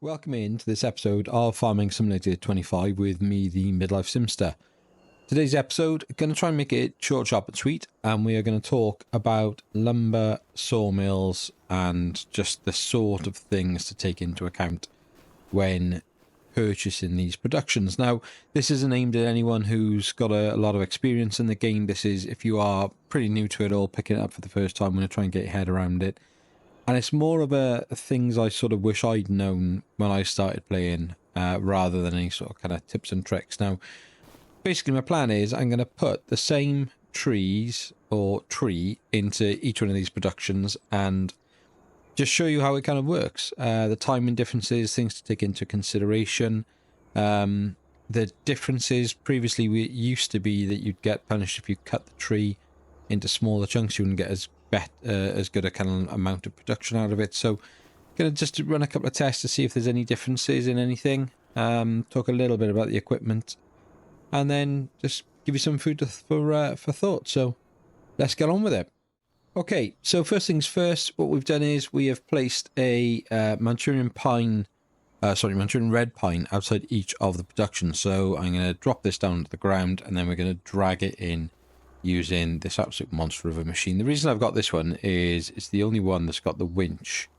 Welcome into this episode of Farming Simulator 25 with me, the Midlife Simster. Today's episode, going to try and make it short, sharp and sweet, and we are going to talk about lumber, sawmills, and just the sort of things to take into account when purchasing these productions. Now, this isn't aimed at anyone who's got a lot of experience in the game. This is if you are pretty new to it all, picking it up for the first time, I'm going to try and get your head around it. And it's more of a things I sort of wish I'd known when I started playing, rather than any sort of kind of tips and tricks. Now, basically my plan is I'm going to put the same trees or tree into each one of these productions and just show you how it kind of works. The timing differences, things to take into consideration. The differences, previously it used to be that you'd get punished if you cut the tree into smaller chunks. You wouldn't get as good a kind of amount of production out of it. So gonna just run a couple of tests to see if there's any differences in anything, talk a little bit about the equipment, and then just give you some food for thought. So let's get on with it. Okay, so first things first, what we've done is we have placed a Manchurian red pine outside each of the productions. So I'm going to drop this down to the ground and then we're going to drag it in using this absolute monster of a machine. The reason I've got this one is it's the only one that's got the winch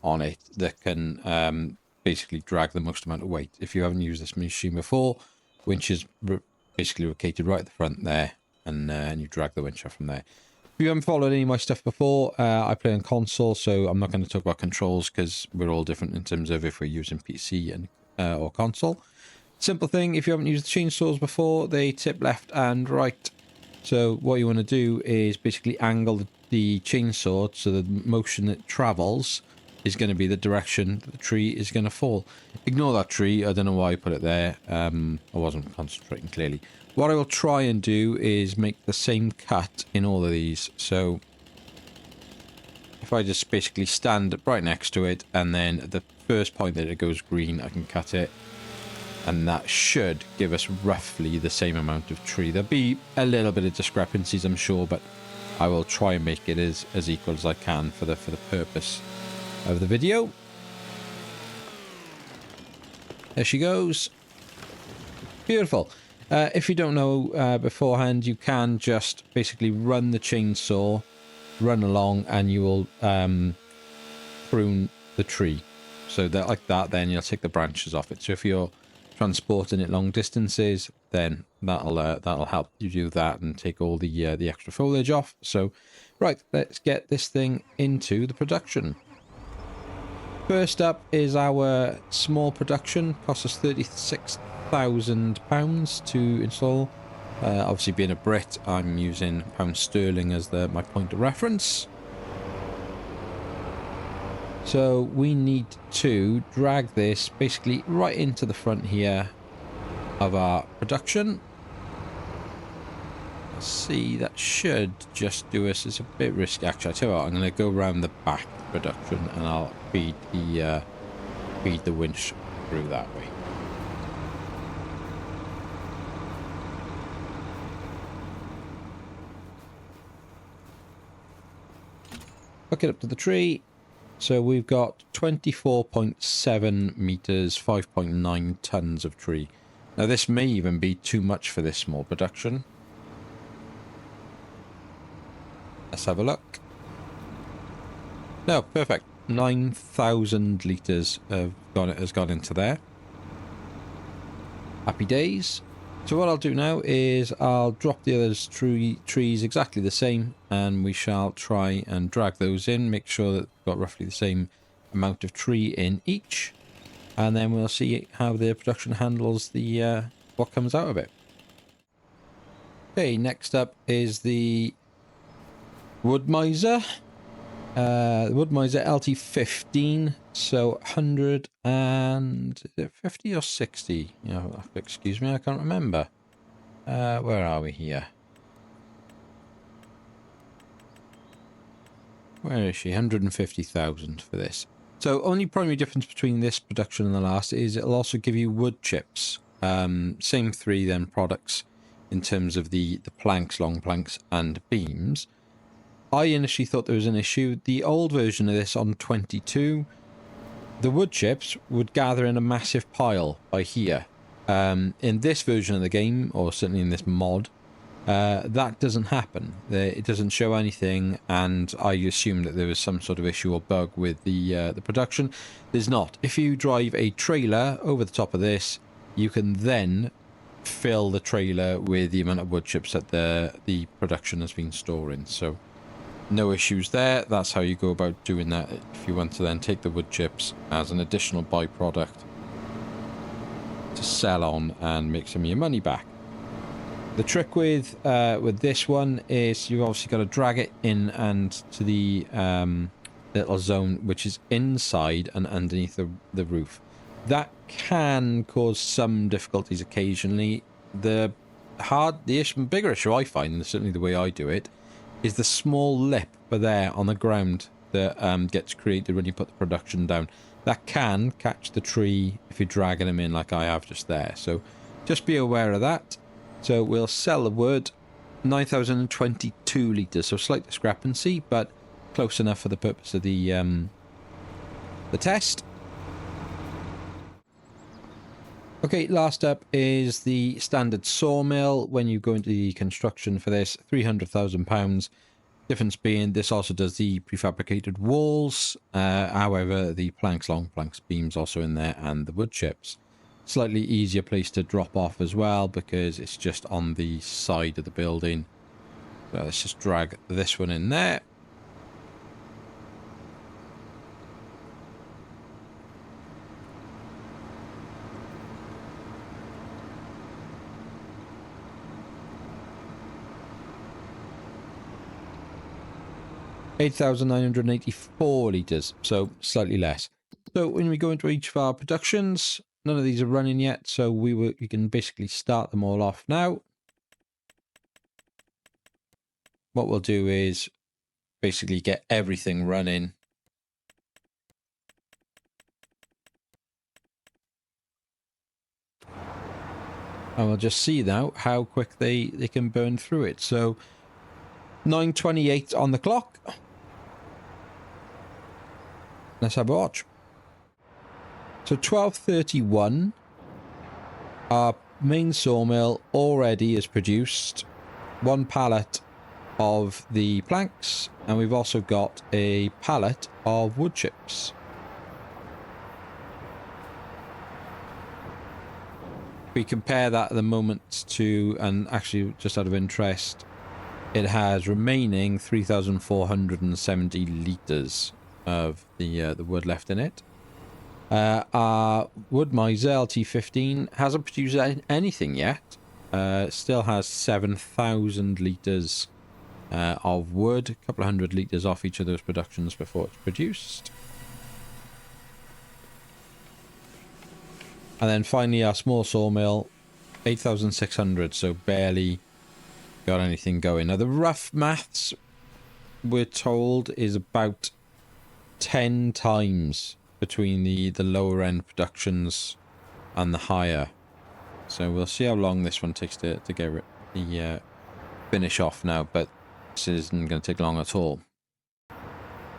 on it that can basically drag the most amount of weight. If you haven't used this machine before, winch is basically located right at the front there, and you drag the winch off from there. If you haven't followed any of my stuff before, I play on console, so I'm not going to talk about controls because we're all different in terms of if we're using PC and or console. Simple thing, if you haven't used the chainsaws before, they tip left and right. So what you want to do is basically angle the chainsaw so the motion it travels is going to be the direction that the tree is going to fall. Ignore that tree. I don't know why I put it there. I wasn't concentrating clearly. What I will try and do is make the same cut in all of these. So if I just basically stand right next to it and then at the first point that it goes green, I can cut it. And that should give us roughly the same amount of tree. There'll be a little bit of discrepancies, I'm sure, but I will try and make it as equal as I can for the purpose of the video. There she goes. Beautiful. If you don't know beforehand, you can just basically run the chainsaw, run along, and you will prune the tree. So that like that, then you'll take the branches off it. So if you're transporting it long distances, then that'll help you do that and take all the extra foliage off. So right, let's get this thing into the production. First up is our small production. Cost us £36,000 to install. Obviously being a Brit, I'm using pound sterling as my point of reference. So we need to drag this basically right into the front here of our production. Let's see, that should just do us. It's a bit risky actually. I tell you what, I'm going to go around the back production and I'll feed the winch through that way. Hook it up to the tree. So we've got 24.7 meters, 5.9 tons of tree. Now this may even be too much for this small production. Let's have a look. No, perfect. 9,000 litres has gone into there. Happy days. So what I'll do now is I'll drop the other trees exactly the same, and we shall try and drag those in, make sure that we've got roughly the same amount of tree in each, and then we'll see how the production handles the what comes out of it. Okay, next up is the Wood Miser. The Wood Miser LT15, so 100 and is it 50 or 60? You know, excuse me, I can't remember. Where are we here? Where is she? 150,000 for this. So only primary difference between this production and the last is it'll also give you wood chips. Same three then products in terms of the planks, long planks and beams. I initially thought there was an issue. The old version of this on 22 the wood chips would gather in a massive pile by here. In this version of the game, or certainly in this mod, that doesn't happen. It doesn't show anything, and I assume that there was some sort of issue or bug with the production. There's not. If you drive a trailer over the top of this, you can then fill the trailer with the amount of wood chips that the production has been storing. So no issues there. That's how you go about doing that if you want to then take the wood chips as an additional byproduct to sell on and make some of your money back. The trick with this one is you've obviously got to drag it in and to the little zone which is inside and underneath the roof. That can cause some difficulties occasionally. The bigger issue I find, and certainly the way I do it, is the small lip there on the ground that gets created when you put the production down. That can catch the tree if you're dragging them in like I have just there. So just be aware of that. So we'll sell the wood, 9,022 litres, so slight discrepancy, but close enough for the purpose of the test. Okay, last up is the standard sawmill. When you go into the construction for this, £300,000. Difference being this also does the prefabricated walls. However, the planks, long planks, beams also in there, and the wood chips. Slightly easier place to drop off as well because it's just on the side of the building. So let's just drag this one in there. $8,984 litres, so slightly less. So when we go into each of our productions, none of these are running yet, so we can basically start them all off now. What we'll do is basically get everything running. And we'll just see now how quick they can burn through it. So 9:28 on the clock. Let's have a watch. So 12:31, our main sawmill already has produced 1 pallet of the planks, and we've also got a pallet of wood chips. We compare that at the moment to, and actually just out of interest, it has remaining 3,470 litres of the wood left in it. Our Wood Miser LT15 hasn't produced anything yet. Still has 7,000 litres of wood, a couple of hundred litres off each of those productions before it's produced. And then finally our small sawmill, 8,600, so barely got anything going. Now the rough maths, we're told, is about 10 times between the lower end productions and the higher. So we'll see how long this one takes to get the finish off now, but this isn't going to take long at all.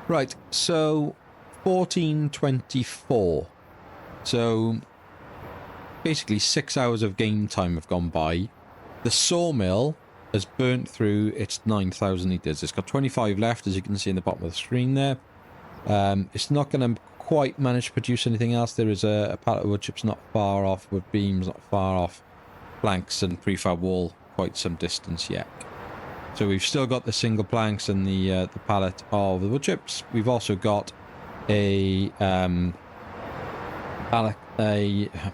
Right, so 14:24. So basically 6 hours of game time have gone by. The sawmill has burnt through its 9,000 litres. It's got 25 left, as you can see in the bottom of the screen there. It's not going to quite manage to produce anything else. There is a pallet of wood chips not far off, wood beams not far off, planks and prefab wall quite some distance yet. So we've still got the single planks and the pallet of the wood chips. We've also got a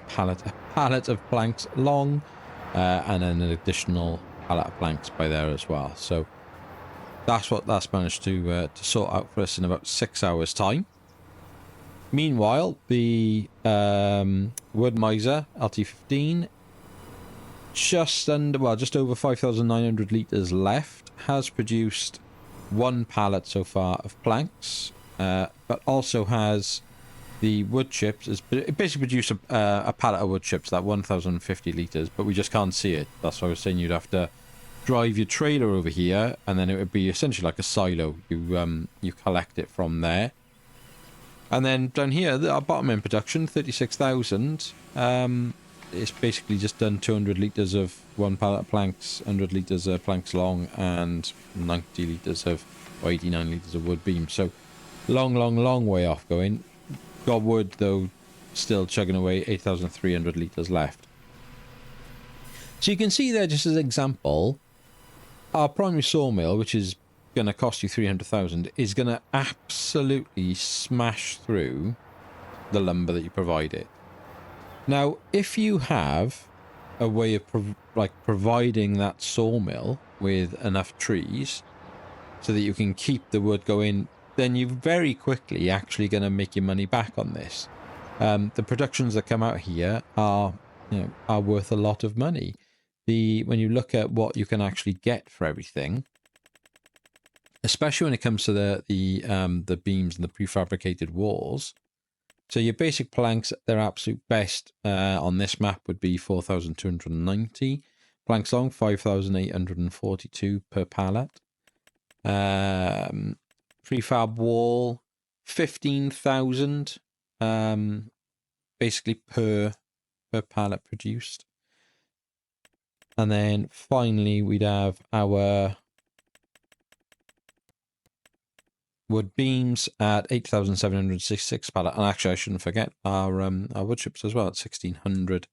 pallet of planks long, and then an additional pallet of planks by there as well. So that's what that's managed to sort out for us in about 6 hours time. Meanwhile, the Wood Miser LT15, just over 5,900 litres left, has produced 1 pallet so far of planks, but also has the wood chips. It basically produced a pallet of wood chips, that 1,050 litres, but we just can't see it. That's why I was saying you'd have to drive your trailer over here, and then it would be essentially like a silo. You collect it from there. And then down here, our bottom end production, 36,000. It's basically just done 200 litres of one pallet of planks, 100 litres of planks long, and 90 litres of, or 89 litres of wood beam. So long way off going. Got wood, though, still chugging away, 8,300 litres left. So you can see there, just as an example, our primary sawmill, which is going to cost you 300,000, is going to absolutely smash through the lumber that you provide it. Now, if you have a way of providing that sawmill with enough trees so that you can keep the wood going, then you're very quickly actually going to make your money back on this. The productions that come out here are worth a lot of money. When you look at what you can actually get for everything, especially when it comes to the beams and the prefabricated walls. So your basic planks, their absolute best on this map would be 4,290. Planks long, 5,842 per pallet. Prefab wall, 15,000 basically per pallet produced. And then finally we'd have our wood beams at 8,766 pallet. And actually I shouldn't forget our wood chips as well at 1,600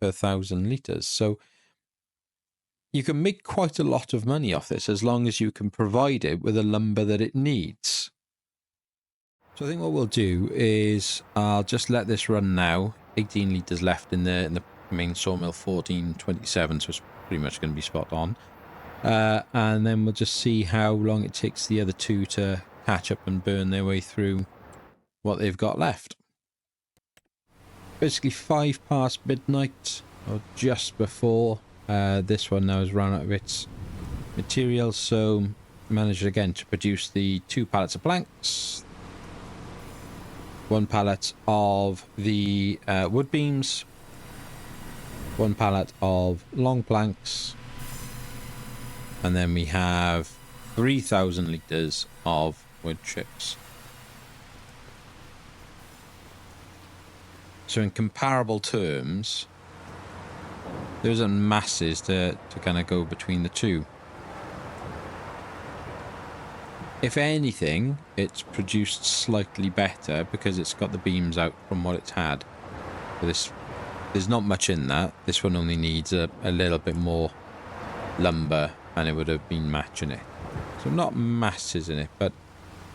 per 1,000 litres. So you can make quite a lot of money off this as long as you can provide it with the lumber that it needs. So I think what we'll do is I'll just let this run now. 18 litres left in the main sawmill, 1427, so it's pretty much going to be spot on. And then we'll just see how long it takes the other two to catch up and burn their way through what they've got left. Basically 5 past midnight, or just before. This one now has run out of its material, so managed again to produce the 2 pallets of planks, 1 pallet of the wood beams, 1 pallet of long planks, and then we have 3,000 litres of wood chips. So in comparable terms, there isn't masses to kind of go between the two. If anything, it's produced slightly better because it's got the beams out from what it's had. There's not much in that. This one only needs a little bit more lumber and it would have been matching it. So not masses in it, but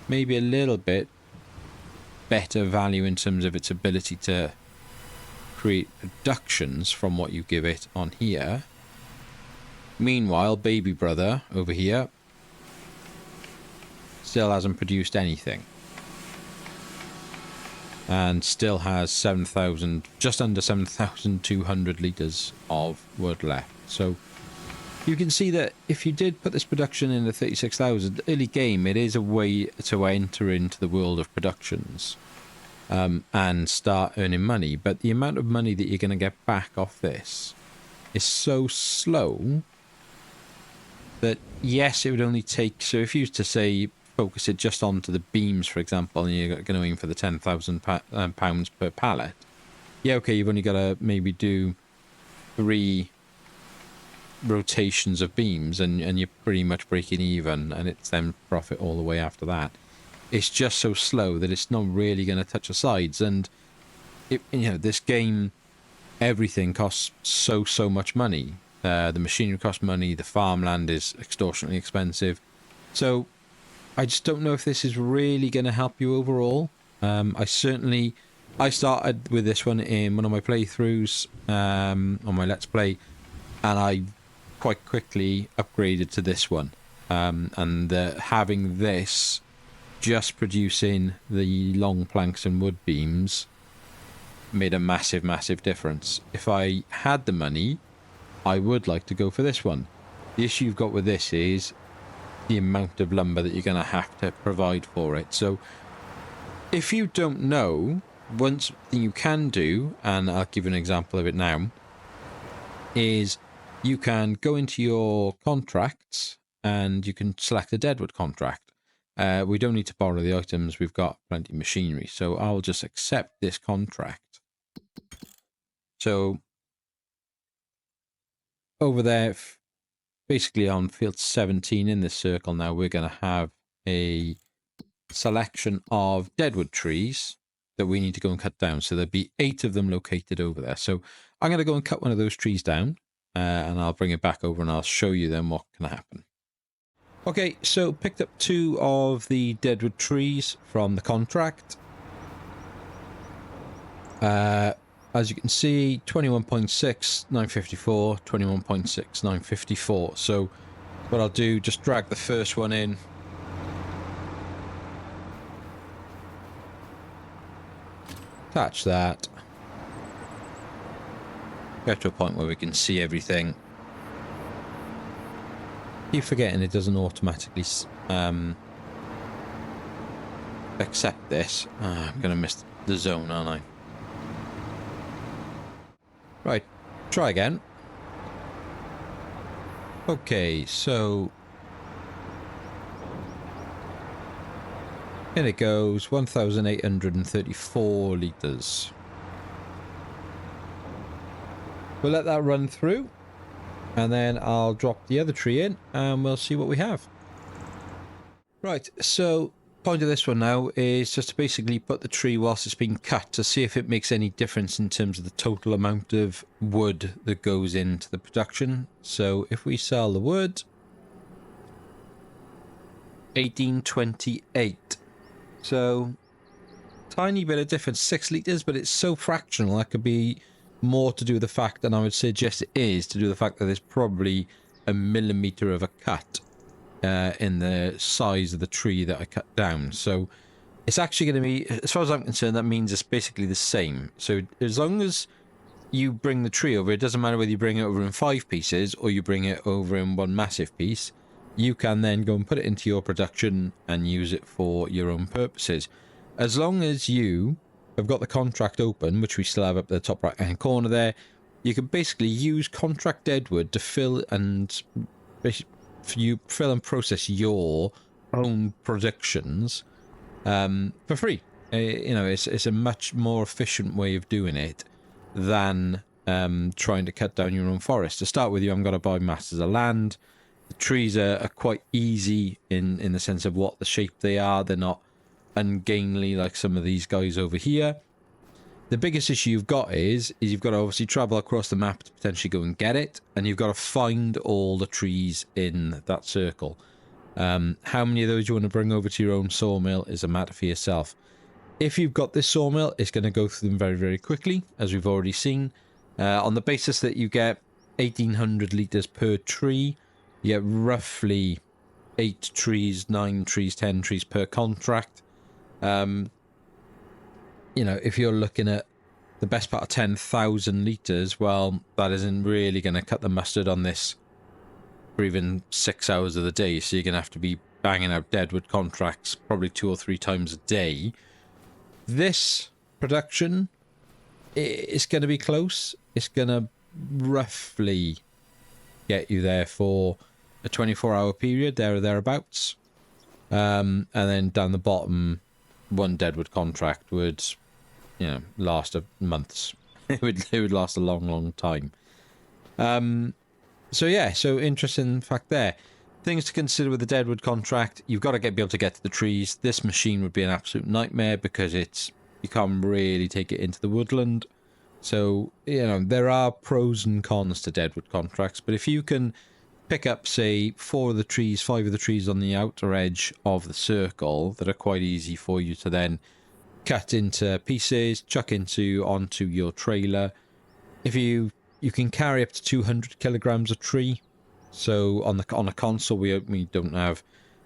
maybe a little bit better value in terms of its ability to create productions from what you give it on here. Meanwhile, baby brother over here still hasn't produced anything and still has 7,000, just under 7,200 litres of wood left. So you can see that if you did put this production in the 36,000 early game, it is a way to enter into the world of productions and start earning money. But the amount of money that you're going to get back off this is so slow that, yes, it would only take... So if you used to say focus it just onto the beams, for example, and you're going to aim for the 10,000 pounds per pallet, yeah, okay, you've only got to maybe do 3 rotations of beams and you're pretty much breaking even, and it's then profit all the way after that. It's just so slow that it's not really going to touch the sides. And this game, everything costs so much money. The machinery costs money, the farmland is extortionately expensive. So I just don't know if this is really going to help you overall. I started with this one in one of my playthroughs on my Let's Play, and I quite quickly upgraded to this one. And having this just producing the long planks and wood beams made a massive difference. If I had the money, I would like to go for this one. The issue you've got with this is the amount of lumber that you're going to have to provide for it. So if you don't know, one thing you can do, and I'll give you an example of it now, is you can go into your contracts and you can select a deadwood contract. We don't need to borrow the items. We've got plenty of machinery. So I'll just accept this contract. So over there, basically on field 17 in this circle now, we're going to have a selection of deadwood trees that we need to go and cut down. So there'll be 8 of them located over there. So I'm going to go and cut one of those trees down, and I'll bring it back over and I'll show you then what can happen. Okay, so picked up 2 of the deadwood trees from the contract. As you can see, 21.6, 954, 21.6, 954. So what I'll do, just drag the first one in. Attach that. Get to a point where we can see everything. Keep forgetting it doesn't automatically accept this. I'm going to miss the zone, aren't I? Right, try again. Okay, so in it goes, 1,834 litres. We'll let that run through, and then I'll drop the other tree in, and we'll see what we have. Right, so point of this one now is just to basically put the tree whilst it's being cut to see if it makes any difference in terms of the total amount of wood that goes into the production. So if we sell the wood, 1828. So tiny bit of difference, 6 litres, but it's so fractional that could be more to do with the fact, and I would suggest it is to do with the fact that there's probably a millimetre of a cut in the size of the tree that I cut down. So it's actually going to be, as far as I'm concerned, that means it's basically the same. So as long as you bring the tree over, it doesn't matter whether you bring it over in 5 pieces or you bring it over in one massive piece, you can then go and put it into your production and use it for your own purposes. As long as you have got the contract open, which we still have up the top right hand corner there, you can basically use contract deadwood to fill and process your own productions for free. You know, it's a much more efficient way of doing it than trying to cut down your own forest. To start with, you haven't got to buy masses of land. The trees are quite easy in the sense of what the shape they are. They're not ungainly like some of these guys over here. The biggest issue you've got is you've got to obviously travel across the map to potentially go and get it, and you've got to find all the trees in that circle. How many of those you want to bring over to your own sawmill is a matter for yourself. If you've got this sawmill, it's going to go through them very, very quickly, as we've already seen. On the basis that you get 1,800 litres per tree, you get roughly 8 trees, 9 trees, 10 trees per contract. You know, if you're looking at the best part of 10,000 litres, well, that isn't really going to cut the mustard on this for even 6 hours of the day. So you're going to have to be banging out deadwood contracts probably 2 or 3 times a day. This production is going to be close. It's going to roughly get you there for a 24-hour period, there or thereabouts. And then down the bottom, one deadwood contract would, you know, last months. It would last a long, long time. So yeah, so interesting fact there. Things to consider with the deadwood contract: you've got to be able to get to the trees. This machine would be an absolute nightmare because you can't really take it into the woodland. So, you know, there are pros and cons to deadwood contracts, but if you can pick up, say, 4 of the trees, 5 of the trees on the outer edge of the circle that are quite easy for you to then cut into pieces, chuck onto your trailer. If you can carry up to 200 kilograms of tree. So on a console, we don't have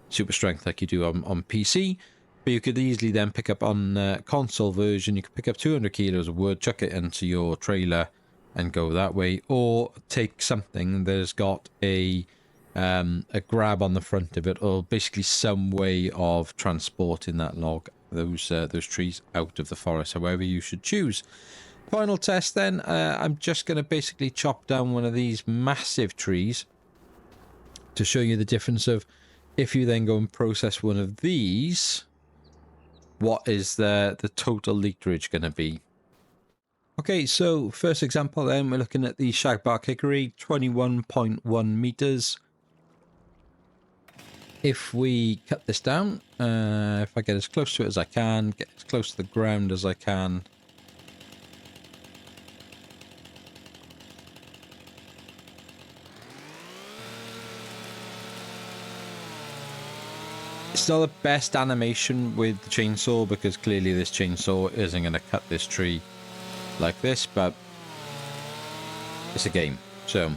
super strength like you do on PC, but you could easily then pick up on console version. You could pick up 200 kilos of wood, chuck it into your trailer, and go that way, or take something that's got a grab on the front of it, or basically some way of transporting that log, those trees out of the forest, however you should choose. Final test then, I'm just going to basically chop down one of these massive trees to show you the difference of if you then go and process one of these, what is the total literage going to be? Okay, so first example then, we're looking at the shagbark hickory, 21.1 meters. If we cut this down, if I get as close to it as I can, get as close to the ground as I can. It's not the best animation with the chainsaw because clearly this chainsaw isn't going to cut this tree like this, but it's a game, so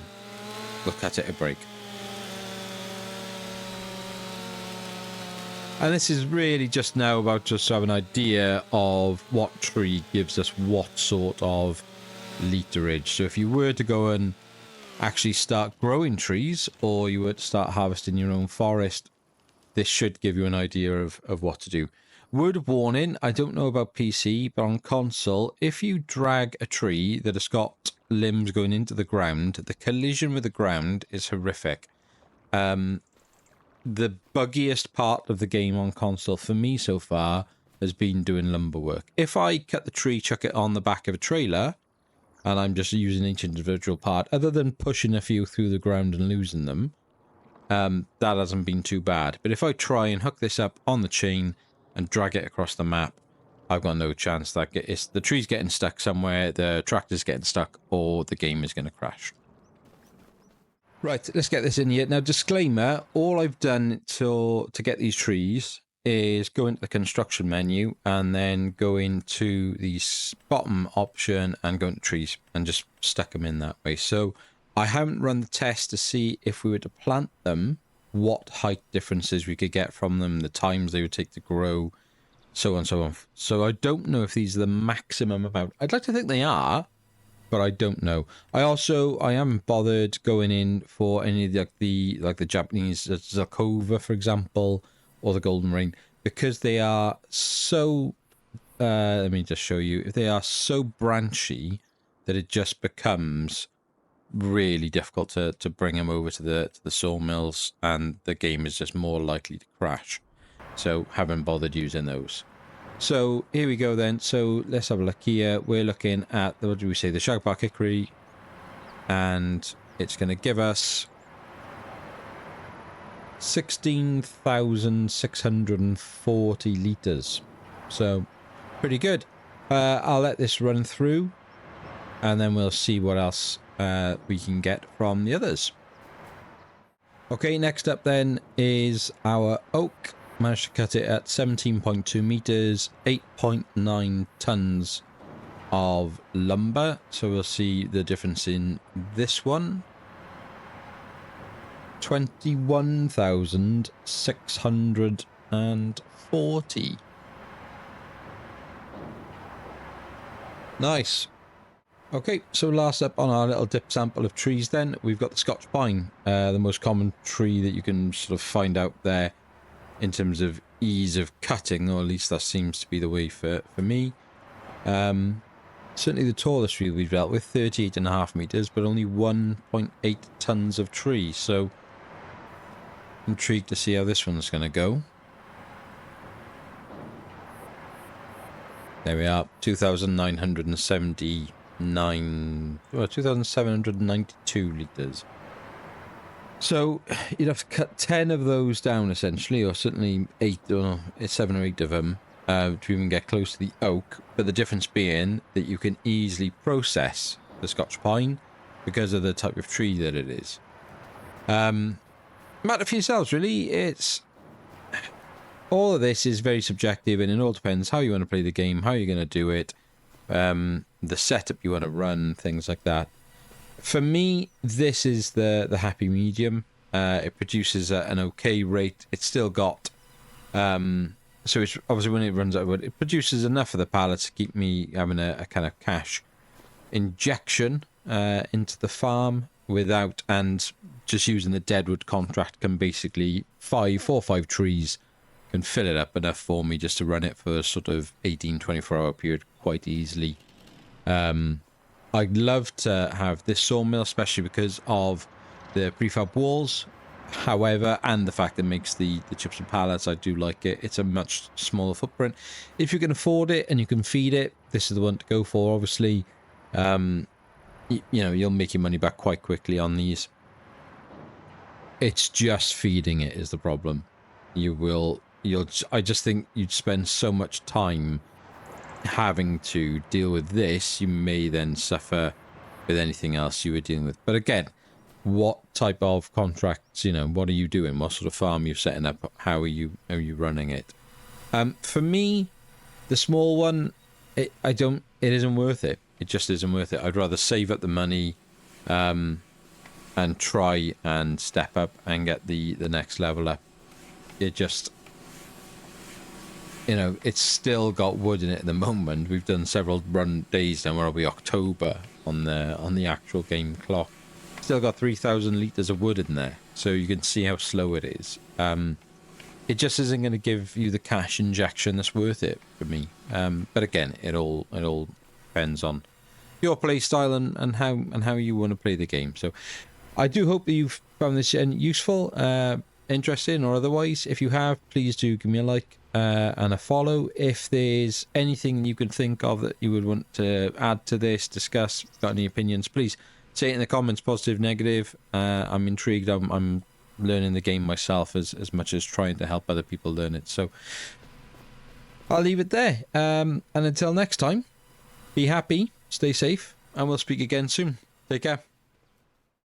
we'll cut it a break. And this is really just now about just to have an idea of what tree gives us what sort of literage. So if you were to go and actually start growing trees, or you were to start harvesting your own forest, this should give you an idea of what to do. Word of warning, I don't know about PC, but on console, if you drag a tree that has got limbs going into the ground, the collision with the ground is horrific. The buggiest part of the game on console for me so far has been doing lumber work. If I cut the tree, chuck it on the back of a trailer, and I'm just using each individual part, other than pushing a few through the ground and losing them, that hasn't been too bad. But if I try and hook this up on the chain and drag it across the map, I've got no chance that the tree's getting stuck somewhere, the tractor's getting stuck, or the game is going to crash. Right, let's get this in here. Now, disclaimer, all I've done to get these trees is go into the construction menu and then go into the bottom option and go into trees and just stuck them in that way. So I haven't run the test to see if we were to plant them, what height differences we could get from them, the times they would take to grow, so on and so on. So I don't know if these are the maximum amount. I'd like to think they are, but I don't know. I haven't bothered going in for any of the Japanese Zakova, for example, or the Golden Rain, because they are so let me just show you. If they are so branchy that it just becomes really difficult to bring them over to the sawmills, and the game is just more likely to crash. So haven't bothered using those. So here we go then. So let's have a look here. We're looking at what do we say, the shagbark hickory, and it's going to give us 16,640 litres. So pretty good. I'll let this run through and then we'll see what else we can get from the others. Okay, next up then is our oak. Managed to cut it at 17.2 meters, 8.9 tons of lumber. So we'll see the difference in this one. 21,640. Nice. Okay, so last up on our little dip sample of trees then, we've got the Scotch pine, the most common tree that you can sort of find out there in terms of ease of cutting, or at least that seems to be the way for me. Certainly the tallest tree we've dealt with, 38.5 meters, but only 1.8 tons of tree, so intrigued to see how this one's going to go. There we are, 2,792 litres. So you'd have to cut 10 of those down essentially, or certainly 7 or 8 of them to even get close to the oak. But the difference being that you can easily process the Scotch pine because of the type of tree that it is. Matter for yourselves, really. It's all of this is very subjective, and it all depends how you want to play the game, how you're going to do it, the setup you want to run, things like that. For me, this is the happy medium. It produces an okay rate. It's still got so it's obviously when it runs out of wood, it produces enough of the pallets to keep me having a kind of cash injection into the farm without, and just using the deadwood contract can basically 4 or 5 trees can fill it up enough for me just to run it for a sort of 18-24 hour period quite easily. I'd love to have this sawmill, especially because of the prefab walls. However, and the fact that it makes the chips and pallets, I do like it. It's a much smaller footprint. If you can afford it and you can feed it, this is the one to go for. Obviously, you know, you'll make your money back quite quickly on these. It's just feeding it is the problem. I just think you'd spend so much time having to deal with this, you may then suffer with anything else you were dealing with. But again, what type of contracts, you know, what are you doing? What sort of farm you're setting up? How are you running it? For me, the small one, it isn't worth it. It just isn't worth it. I'd rather save up the money and try and step up and get the next level up. It just, you know, it's still got wood in it at the moment. We've done several run days now where it'll be October on the actual game clock. Still got 3,000 litres of wood in there, so you can see how slow it is. It just isn't going to give you the cash injection that's worth it for me. But again, it all depends on your play style and how you want to play the game. So I do hope that you've found this useful, interesting, or otherwise. If you have, please do give me a like and a follow. If there's anything you can think of that you would want to add to this, discuss, got any opinions, please say it in the comments, positive, negative. I'm intrigued. I'm learning the game myself as much as trying to help other people learn it. So I'll leave it there. And until next time, be happy, stay safe, and we'll speak again soon. Take care.